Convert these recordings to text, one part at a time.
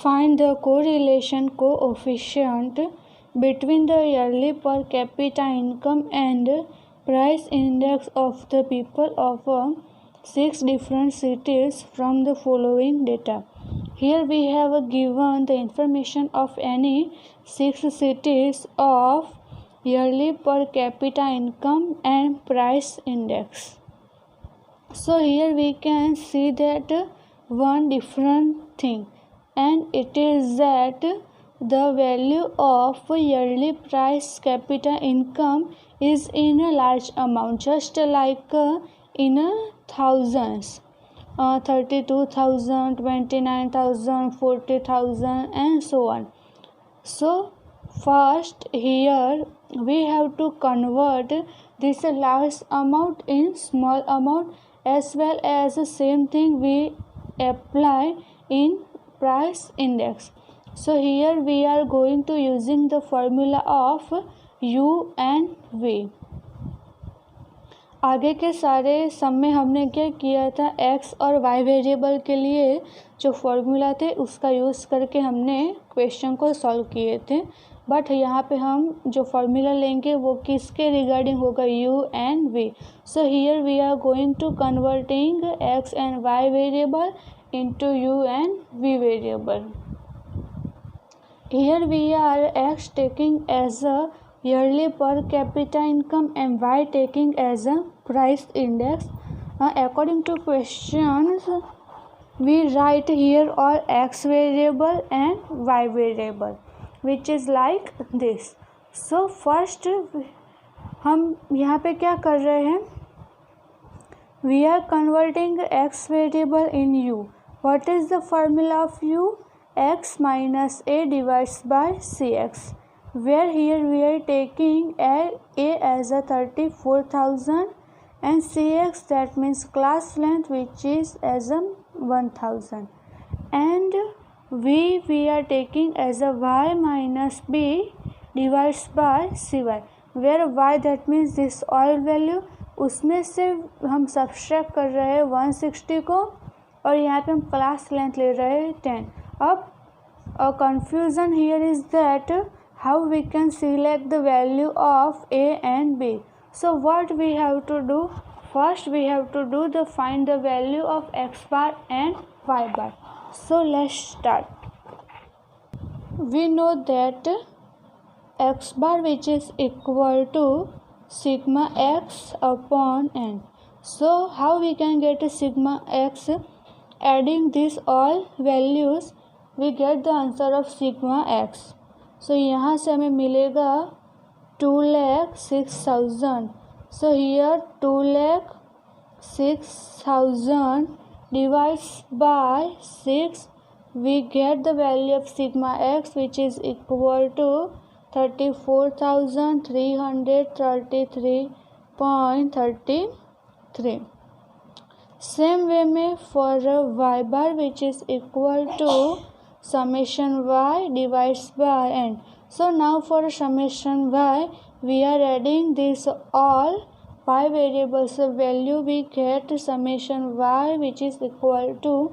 Find the correlation coefficient between the yearly per capita income and price index of the people of 6 different cities from the following data. Here we have given the information of any 6 cities of yearly per capita income and price index. So here we can see that one different thing, and it is that the value of yearly price capita income is in a large amount, just like in thousands, 32,000, 29,000, 40,000 and so on. So first here we have to convert this large amount in small amount, as well as the same thing we apply in price index. So here we are going to using the formula of U and V. आगे के सारे सम में हमने क्या किया था, x और y variable के लिए जो फॉर्मूला थे उसका यूज़ करके हमने क्वेश्चन को सॉल्व किए थे, बट यहाँ पे हम जो फॉर्मूला लेंगे वो किसके रिगार्डिंग होगा, u and v. So here we are going to converting x and y variable into u and v variable. Here we are x taking as a yearly per capita income and y taking as a price index. According to questions, we write here all x variable and y variable, which is like this. So first हम यहाँ पे क्या कर रहे हैं, we are converting x variable in u. What is the formula of u? X minus a divides by cx, where here we are taking a as a 34,000 and cx, that means class length, which is as a 1,000, and we are taking as a y minus b divides by cy, where y that means this all value, उसमें से हम subtract कर रहे हैं 160 को और यहाँ पे हम क्लास लेंथ ले रहे हैं 10. अब confusion here is that how we can select the value of a and b. So what we have to do, first we have to do the find the value of x bar and y bar. So let's start. We know that x bar, which is equal to sigma x upon n. So how we can get a sigma x? Adding these all values we get the answer of sigma x. So यहाँ से हमें मिलेगा 2,06,000. So here 2,06,000 divides by 6, we get the value of sigma x, which is equal to 34,333.33. Same way में for y bar, which is equal to summation y divides by n. So now for summation y, we are adding this all y variables value, we get summation y, which is equal to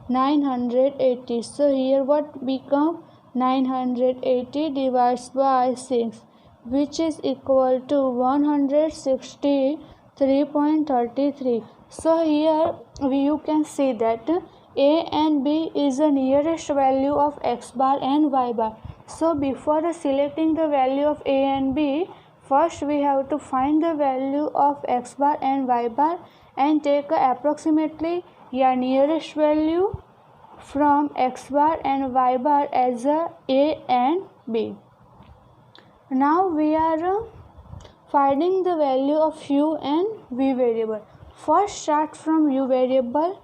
980. So here what become 980 divides by 6, which is equal to 163.33. So here you can see that a and b is the nearest value of x bar and y bar. So before selecting the value of a and b, first we have to find the value of x bar and y bar and take approximately nearest value from x bar and y bar as a and b. Now we are finding the value of u and v variable. First start from u variable,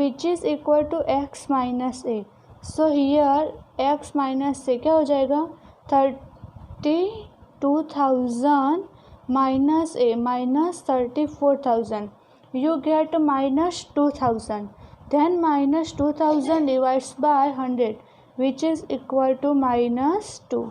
which is equal to x minus a. So here x minus a क्या हो जाएगा, 32,000 minus a minus 34,000, you get minus 2,000. Then minus 2,000 divides by 100, which is equal to minus 2.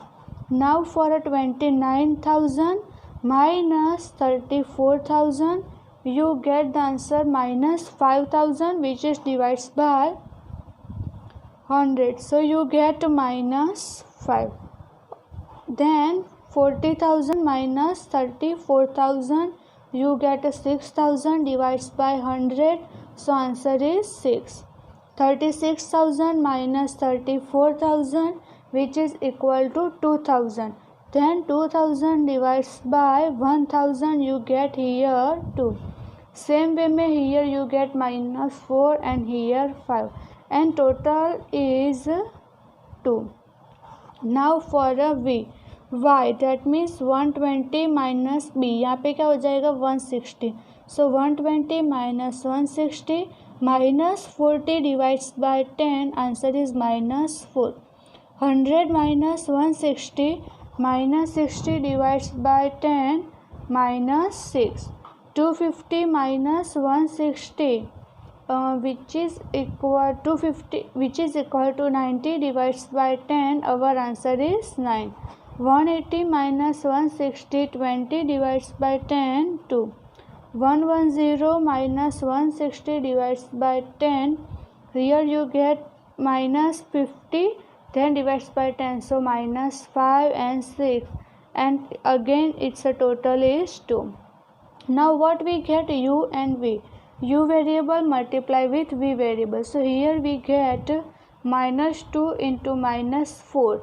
Now for 29,000 minus 34,000, you get the answer minus 5,000, which is divides by 100, so you get minus 5. Then 40,000 minus 34,000, you get 6,000 divides by 100, so answer is 6. 36,000 minus 34,000, which is equal to 2,000. Then 2,000 divides by 1,000, you get here 2. Same way में here you get minus 4 and here 5, and total is 2. Now for a v, y, that means 120 minus b, यहाँ पे क्या हो जाएगा 160. So 120 minus 160 minus 40 divides by 10, answer is minus 4. 100 minus 160 minus 60 divides by 10, minus 6. 250 minus 160, which is equal to 90 divides by 10, our answer is 9. 180 minus 160, 20 divides by 10, 2. 110 minus 160 divides by 10, here you get minus 50, then divides by 10, so minus 5 and 6, and again its a total is 2. Now what we get, u and v. U variable multiply with v variable. So here we get minus 2 into minus 4.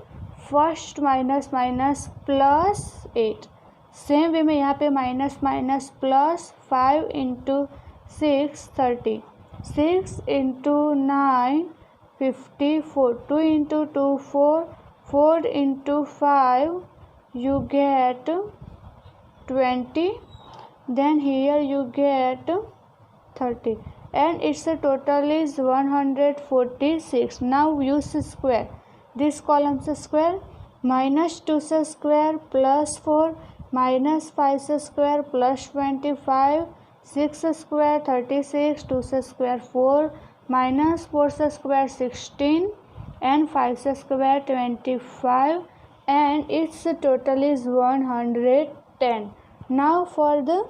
First minus minus plus 8. Same way में यहाँ पे minus minus plus 5 into 6 30. 6 into 9 54. 2 into 2 4. 4 into 5 you get 20. Then here you get 30, and its total is 146. Now use square. This column square, minus 2 square plus 4 minus 5 square plus 25, 6 square 36, 2 square 4 minus 4 square 16, and 5 square 25, and its total is 110. Now for the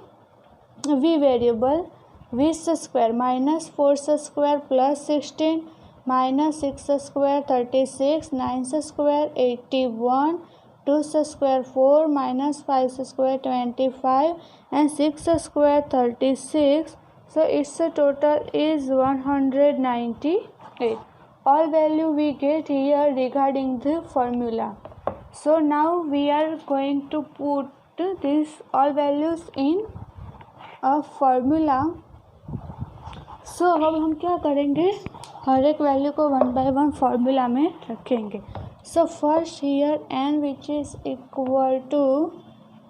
v variable, v square minus 4 square plus 16 minus 6 square 36, 9 square 81, 2 square 4 minus 5 square 25, and 6 square 36, so its total is 198. All value we get here regarding the formula. So now we are going to put this all values in a formula. So अब हम क्या करेंगे, हर एक value को 1 by 1 formula में रखेंगे. So first here n, which is equal to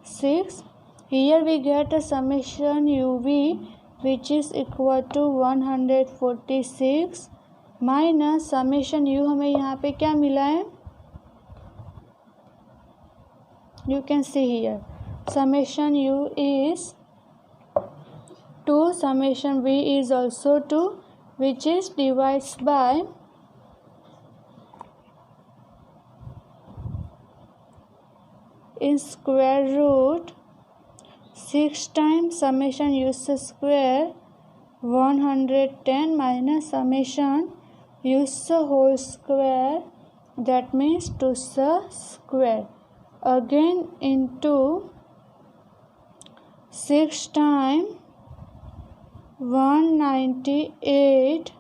6. Here we get a summation uv, which is equal to 146 minus summation u, हमें यहाँ पे क्या मिला है, you can see here summation u is 2, summation v is also 2, which is divides by in square root 6 times summation u square 110 minus summation u whole square, that means 2 square, again into 6 times 198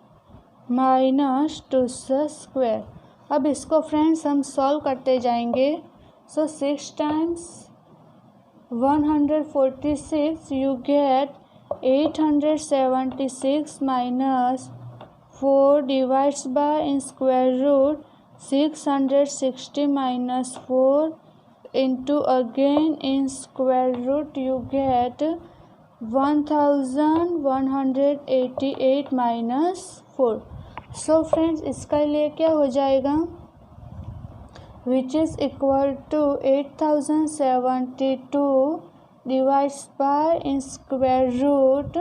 minus 2 square. अब इसको friends हम solve करते जाएंगे. सो 6 times 146 you get 876 minus 4 divides by in square root 660 minus 4 into again in square root you get 1188 minus 4. So friends इसका लिए क्या हो जाएगा, which is equal to 8072 divides by in square root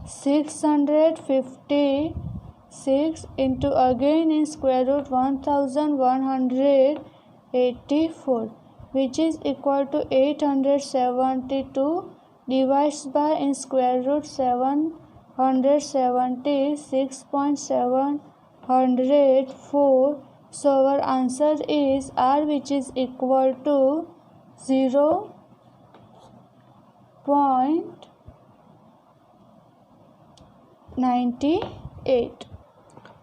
656 into again in square root 1184, which is equal to 872 divides by in square root 776.7 104. So our answer is R, which is equal to 0.98.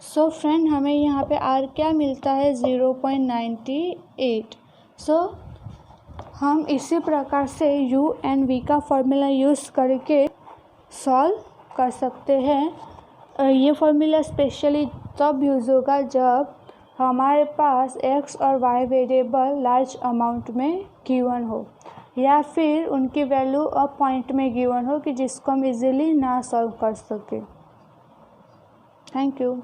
So friend हमें यहाँ पे R क्या मिलता है 0.98. सो हम इसी प्रकार से U एंड V का फॉर्मूला यूज़ करके सॉल्व कर सकते हैं। ये फॉर्मूला स्पेशली तब यूज़ होगा जब हमारे पास x और y वेरिएबल लार्ज अमाउंट में गिवन हो, या फिर उनकी वैल्यू अब पॉइंट में गिवन हो कि जिसको हम इजीली ना सॉल्व कर सकें। Thank you.